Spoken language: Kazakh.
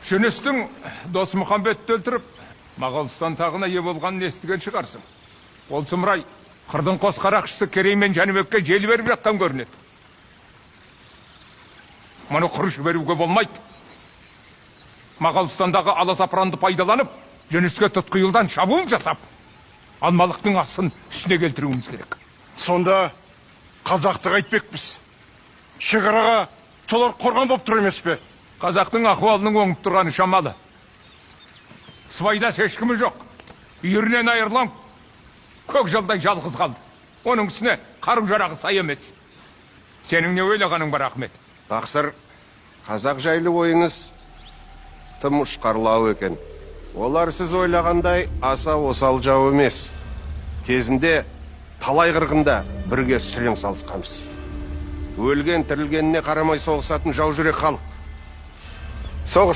Жүністің Досмұхамбетті өлтіріп, Моғолстан тағына ие болғанын естіген шығарсың. Ол сұмырай, қырдың қос қарақшысы Керей мен Жәнібекке жел беріп жатқан көрінеді. Мұны құр жіберуге болмайды. Моғолстандағы аласапыранды пайдаланып, Жүніске тұтқиылдан шабуыл жасап, Алмалықтың асын үстіне келтіруіміз керек. Сонда қазақты қайтпекпіз. Шекараға солар қорған боп тұр емес пе? Қазақтың ахуалының оңып тұрғаны шамалы. Сыбайдас ешкімі жоқ. Үйірінен айырылған көк жылдай жалғыз қалды. Оның үстіне қару-жарағы сай емес. Сенің не ойлағаның бар, Ахмет? Тақсыр, қазақ жайлы ойыңыз тым ұшқарлау екен. Олар сіз ойлағандай аса осал жау емес. Кезінде талай қырғында бірге сүрең салысқанбыз. Өлген тірілгеніне қарамай соғысатын жау жүрек халық.